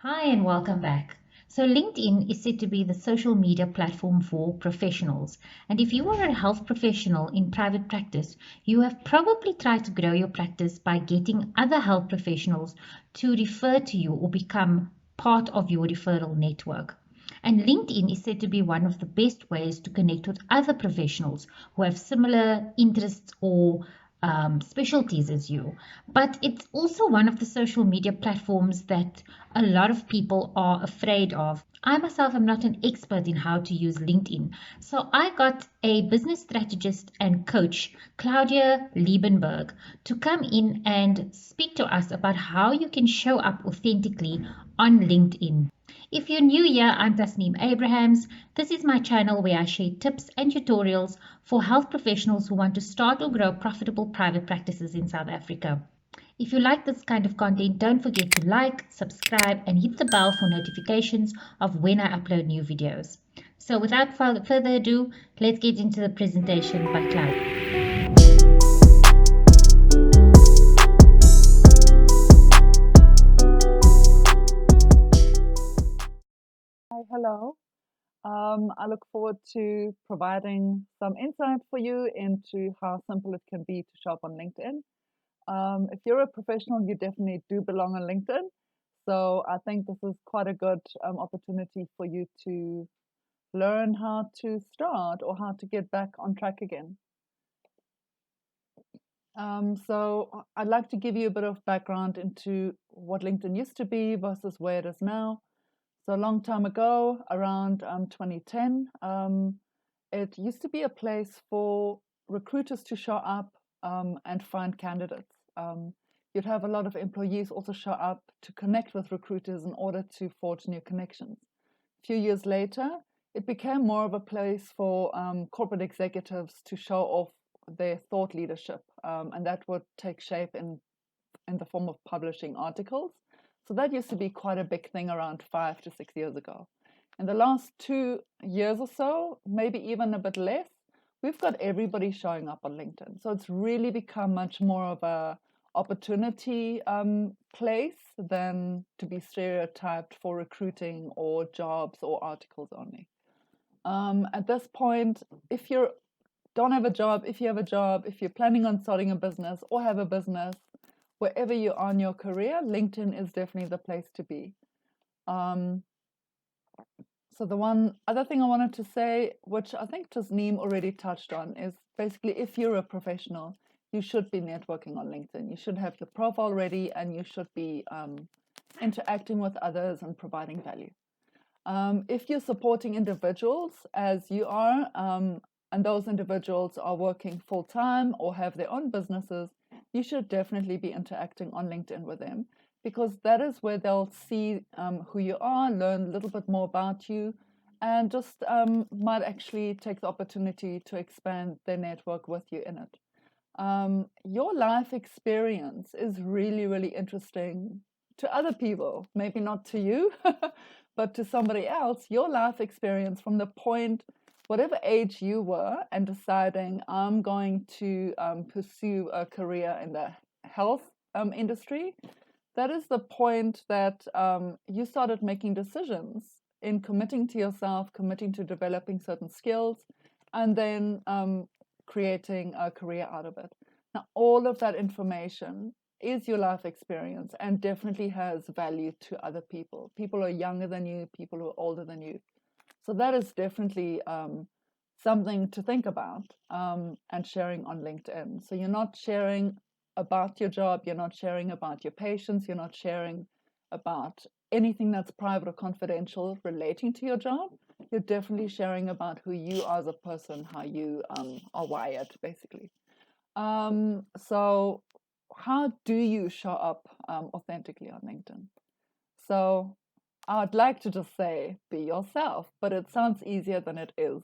Hi, and welcome back. So, LinkedIn is said to be the social media platform for professionals. And if you are a health professional in private practice, you have probably tried to grow your practice by getting other health professionals to refer to you or become part of your referral network. And LinkedIn is said to be one of the best ways to connect with other professionals who have similar interests or specialties as you. But it's also one of the social media platforms that a lot of people are afraid of. I myself am not an expert in how to use LinkedIn, so I got a business strategist and coach, Claudia Liebenberg, to come in and speak to us about how you can show up authentically on LinkedIn. If you're new here, I'm Tasneem Abrahams. This is my channel where I share tips and tutorials for health professionals who want to start or grow profitable private practices in South Africa. If you like this kind of content, don't forget to like, subscribe, and hit the bell for notifications of when I upload new videos. So without further ado, let's get into the presentation by Claudia. Hi, hello. I look forward to providing some insight for you into how simple it can be to shop on LinkedIn. If you're a professional, you definitely do belong on LinkedIn. So I think this is quite a good opportunity for you to learn how to start or how to get back on track again. I'd like to give you a bit of background into what LinkedIn used to be versus where it is now. So a long time ago, around 2010, it used to be a place for recruiters to show up and find candidates. You'd have a lot of employees also show up to connect with recruiters in order to forge new connections. A few years later, it became more of a place for corporate executives to show off their thought leadership, and that would take shape in the form of publishing articles. So that used to be quite a big thing around 5 to 6 years ago. In the last 2 years or so, maybe even a bit less, we've got everybody showing up on LinkedIn. So it's really become much more of a opportunity place than to be stereotyped for recruiting or jobs or articles only. At this point, if you don't have a job, if you have a job, if you're planning on starting a business or have a business, wherever you are in your career, LinkedIn is definitely the place to be. Um, so the one other thing I wanted to say, which I think Tasneem already touched on, is basically if you're a professional, you should be networking on LinkedIn. You should have your profile ready and you should be interacting with others and providing value. If you're supporting individuals as you are, and those individuals are working full time or have their own businesses, you should definitely be interacting on LinkedIn with them because that is where they'll see who you are, learn a little bit more about you, and just might actually take the opportunity to expand their network with you in it. Your life experience is really, really interesting to other people, maybe not to you, but to somebody else. Your life experience from the point, whatever age you were, and deciding I'm going to pursue a career in the health industry, that is the point that you started making decisions in committing to yourself, committing to developing certain skills, and then creating a career out of it. Now, all of that information is your life experience and definitely has value to other people. People who are younger than you, people who are older than you. So that is definitely something to think about and sharing on LinkedIn. So you're not sharing about your job, you're not sharing about your patients, you're not sharing about anything that's private or confidential relating to your job. You're definitely sharing about who you are as a person, how you are wired, basically. So how do you show up authentically on LinkedIn? So I'd like to just say be yourself, but it sounds easier than it is.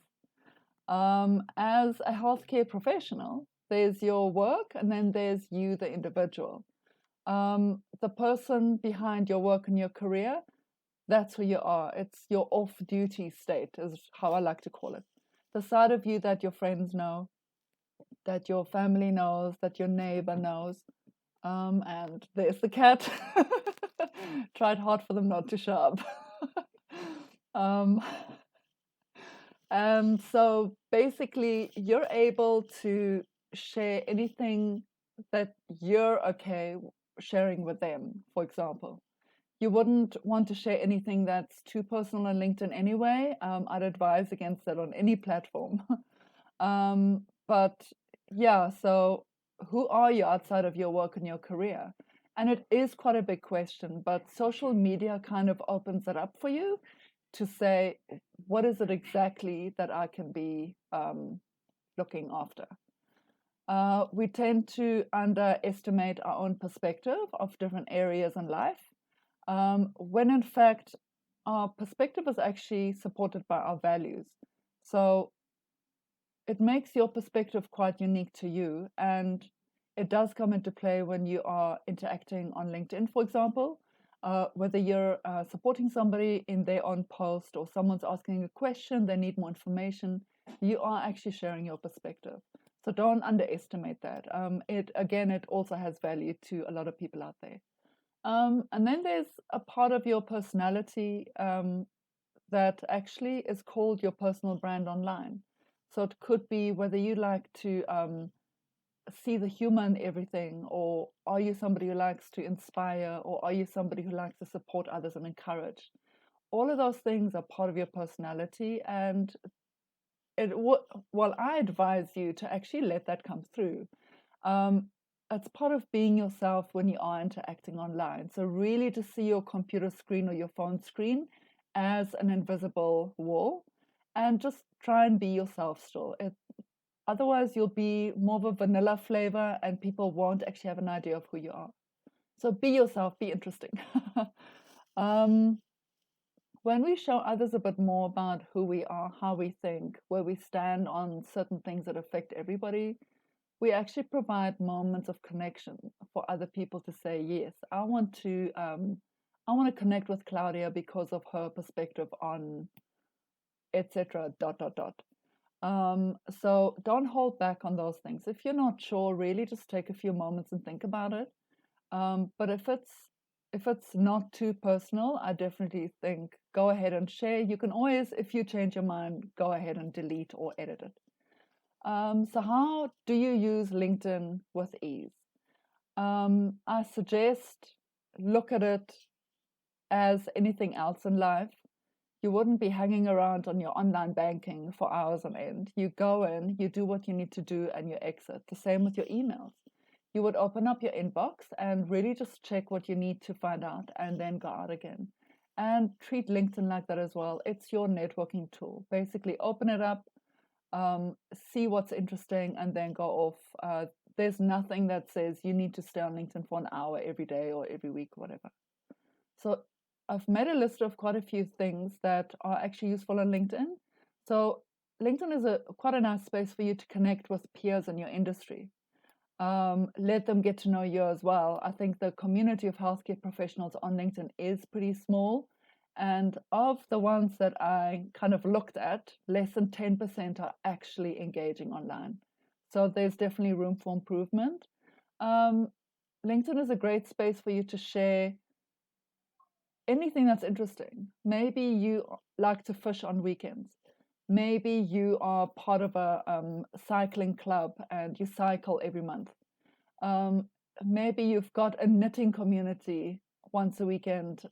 As a healthcare professional, there's your work and then there's you, the individual. The person behind your work and your career, that's who you are. It's your off-duty state, is how I like to call it. The side of you that your friends know, that your family knows, that your neighbor knows. And there's the cat. Tried hard for them not to show up. um, and so basically, you're able to share anything that you're okay sharing with them, for example. You wouldn't want to share anything that's too personal on LinkedIn anyway. I'd advise against that on any platform. But yeah, so who are you outside of your work and your career? And it is quite a big question, but social media kind of opens it up for you to say, what is it exactly that I can be looking after? We tend to underestimate our own perspective of different areas in life, when in fact, our perspective is actually supported by our values. So it makes your perspective quite unique to you. And it does come into play when you are interacting on LinkedIn, for example, whether you're supporting somebody in their own post or someone's asking a question, they need more information, you are actually sharing your perspective. So don't underestimate that. It also has value to a lot of people out there. And then there's a part of your personality that actually is called your personal brand online. So it could be whether you like to see the humor in everything, or are you somebody who likes to inspire, or are you somebody who likes to support others and encourage? All of those things are part of your personality, and I advise you to actually let that come through. Um, it's part of being yourself when you are interacting online. So really to see your computer screen or your phone screen as an invisible wall, and just try and be yourself still. Otherwise, you'll be more of a vanilla flavor and people won't actually have an idea of who you are. So be yourself, be interesting. um, when we show others a bit more about who we are, how we think, where we stand on certain things that affect everybody, we actually provide moments of connection for other people to say, yes, I want to connect with Claudia because of her perspective on etc. dot dot dot. So don't hold back on those things. If you're not sure, really just take a few moments and think about it. But if it's not too personal, I definitely think go ahead and share. You can always, if you change your mind, go ahead and delete or edit it. So how do you use LinkedIn with ease? I suggest look at it as anything else in life. You wouldn't be hanging around on your online banking for hours on end. You go in, you do what you need to do, and you exit. The same with your emails. You would open up your inbox and really just check what you need to find out and then go out again. And treat LinkedIn like that as well. It's your networking tool. Basically, open it up, see what's interesting, and then go off. There's nothing that says you need to stay on LinkedIn for an hour every day or every week, whatever. So I've made a list of quite a few things that are actually useful on LinkedIn. So LinkedIn is quite a nice space for you to connect with peers in your industry. Let them get to know you as well. I think the community of healthcare professionals on LinkedIn is pretty small. And of the ones that I kind of looked at, less than 10% are actually engaging online. So there's definitely room for improvement. LinkedIn is a great space for you to share anything that's interesting. Maybe you like to fish on weekends. Maybe you are part of a cycling club and you cycle every month. Maybe you've got a knitting community once a weekend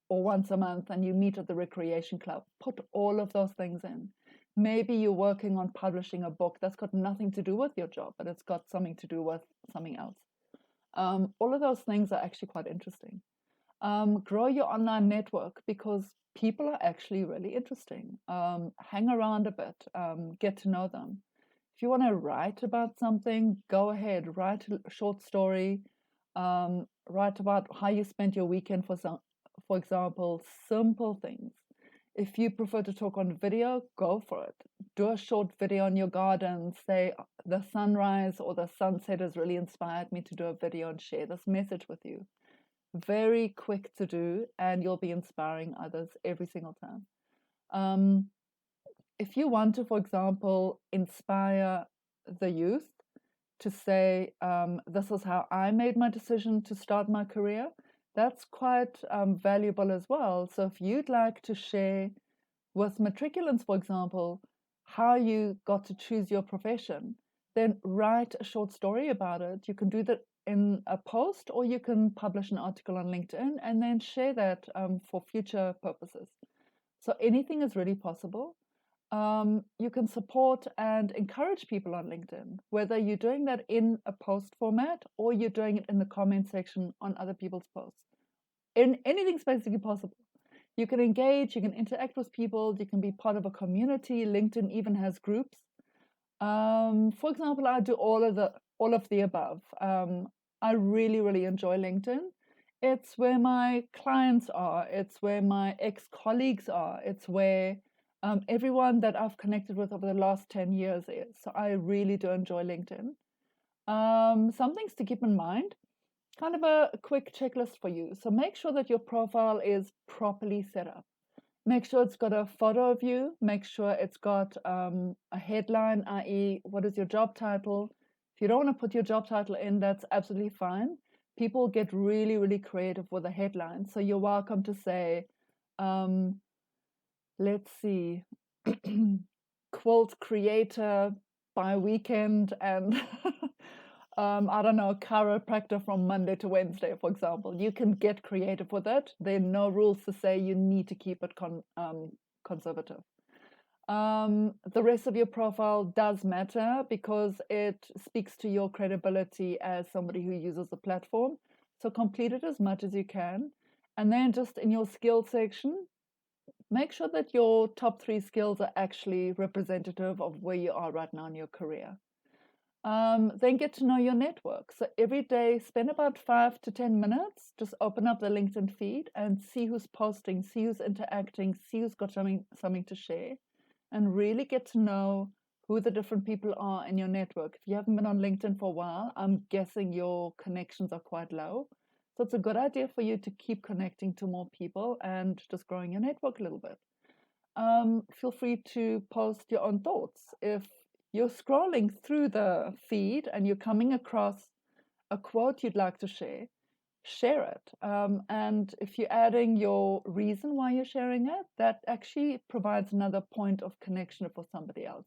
or once a month and you meet at the recreation club. Put all of those things in. Maybe you're working on publishing a book that's got nothing to do with your job, but it's got something to do with something else. All of those things are actually quite interesting. Grow your online network because people are actually really interesting. Hang around a bit, get to know them. If you want to write about something, go ahead, write a short story, write about how you spent your weekend for example, simple things. If you prefer to talk on video, go for it. Do a short video on your garden, say the sunrise or the sunset has really inspired me to do a video and share this message with you. Very quick to do, and you'll be inspiring others every single time. If you want to, for example, inspire the youth to say, this is how I made my decision to start my career, That's quite valuable as well. So if you'd like to share with matriculants, for example, how you got to choose your profession, then write a short story about it. You can do that in a post, or you can publish an article on LinkedIn and then share that for future purposes. So anything is really possible. You can support and encourage people on LinkedIn, whether you're doing that in a post format or you're doing it in the comment section on other people's posts. In anything's basically possible. You can engage, you can interact with people, you can be part of a community. LinkedIn even has groups. For example, I do all of the above. I really, really enjoy LinkedIn. It's where my clients are. It's where my ex-colleagues are. It's where everyone that I've connected with over the last 10 years is. So I really do enjoy LinkedIn. Some things to keep in mind, kind of a quick checklist for you. So make sure that your profile is properly set up. Make sure it's got a photo of you. Make sure it's got a headline, i.e., what is your job title? If you don't want to put your job title in, that's absolutely fine. People get really, really creative with a headline. So you're welcome to say, let's see, quilt creator by weekend and I don't know, chiropractor from Monday to Wednesday, for example. You can get creative with it. There are no rules to say you need to keep it conservative. The rest of your profile does matter because it speaks to your credibility as somebody who uses the platform. So complete it as much as you can. And then just in your skills section, make sure that your top 3 skills are actually representative of where you are right now in your career. Then get to know your network. So every day, spend about 5 to 10 minutes. Just open up the LinkedIn feed and see who's posting, see who's interacting, see who's got something to share, and really get to know who the different people are in your network. If you haven't been on LinkedIn for a while, I'm guessing your connections are quite low. So it's a good idea for you to keep connecting to more people and just growing your network a little bit. Feel free to post your own thoughts. If you're scrolling through the feed and you're coming across a quote you'd like to share it. And if you're adding your reason why you're sharing it, that actually provides another point of connection for somebody else.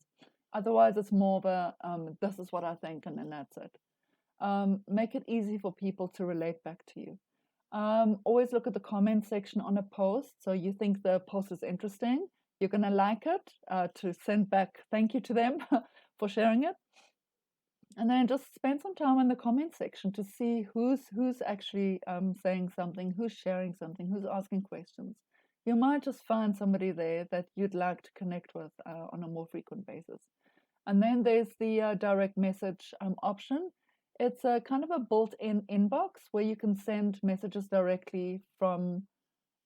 Otherwise, it's more of a this is what I think, and then that's it. Make it easy for people to relate back to you. Always look at the comment section on a post. So you think the post is interesting, you're going to like it to send back thank you to them for sharing it. And then just spend some time in the comment section to see who's actually saying something, who's sharing something, who's asking questions. You might just find somebody there that you'd like to connect with on a more frequent basis. And then there's the direct message option. It's a kind of a built-in inbox where you can send messages directly from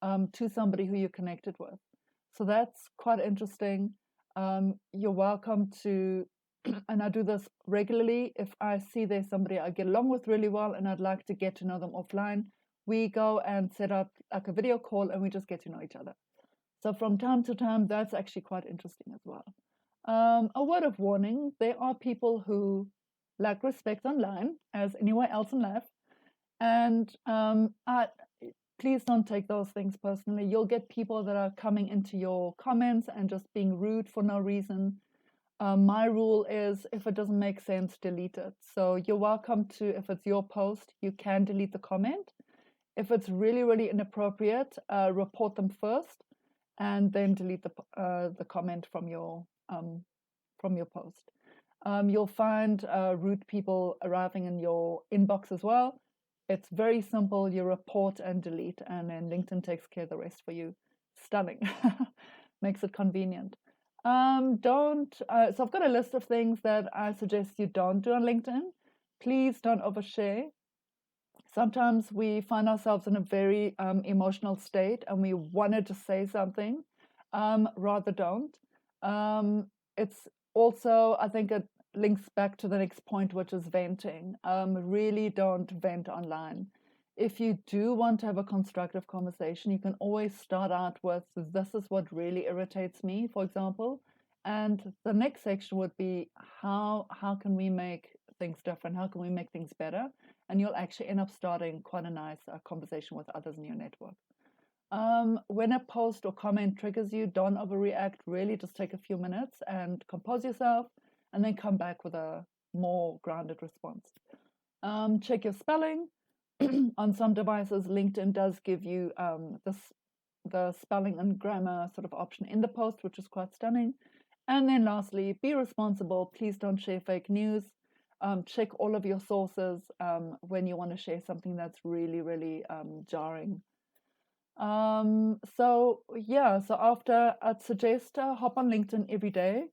to somebody who you're connected with. So that's quite interesting. You're welcome to, and I do this regularly. If I see there's somebody I get along with really well and I'd like to get to know them offline, we go and set up like a video call and we just get to know each other. So from time to time, that's actually quite interesting as well. A word of warning, there are people who lack respect online, as anywhere else in life. And please don't take those things personally. You'll get people that are coming into your comments and just being rude for no reason. My rule is if it doesn't make sense, delete it. So you're welcome to, if it's your post, you can delete the comment. If it's really, really inappropriate, report them first and then delete the comment from your post. You'll find rude people arriving in your inbox as well. It's very simple. You report and delete, and then LinkedIn takes care of the rest for you. Stunning. Makes it convenient. So I've got a list of things that I suggest you don't do on LinkedIn. Please don't overshare. Sometimes we find ourselves in a very emotional state and we wanted to say something. Rather don't. It's also, I think it links back to the next point, which is venting. Really don't vent online. If you do want to have a constructive conversation, you can always start out with, this is what really irritates me, for example. And the next section would be, how can we make things different? How can we make things better? and you'll actually end up starting quite a nice conversation with others in your network. When a post or comment triggers you, don't overreact. Really, just take a few minutes and compose yourself, and then come back with a more grounded response. Check your spelling. On some devices, LinkedIn does give you the spelling and grammar sort of option in the post, which is quite stunning. And then lastly, be responsible. Please don't share fake news. Check all of your sources when you want to share something that's really, really jarring. So after, I'd suggest hop on LinkedIn every day.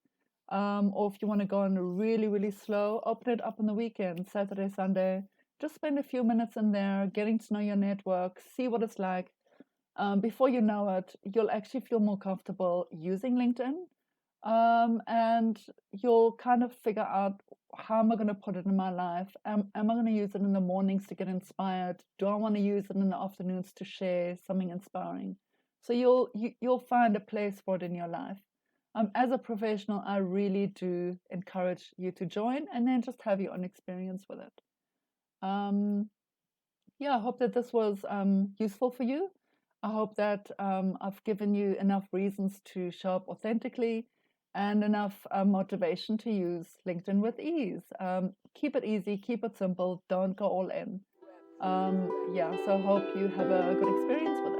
Or if you want to go on really, really slow, open it up on the weekend, Saturday, Sunday. Just spend a few minutes in there, getting to know your network, see what it's like. Before you know it, you'll actually feel more comfortable using LinkedIn. And you'll kind of figure out, how am I going to put it in my life? Am I going to use it in the mornings to get inspired? Do I want to use it in the afternoons to share something inspiring? So you'll find a place for it in your life. As a professional, I really do encourage you to join and then just have your own experience with it. Yeah, I hope that this was useful for you. I hope that I've given you enough reasons to show up authentically and enough motivation to use LinkedIn with ease. Keep it easy, keep it simple, don't go all in. Yeah, so I hope you have a good experience with it.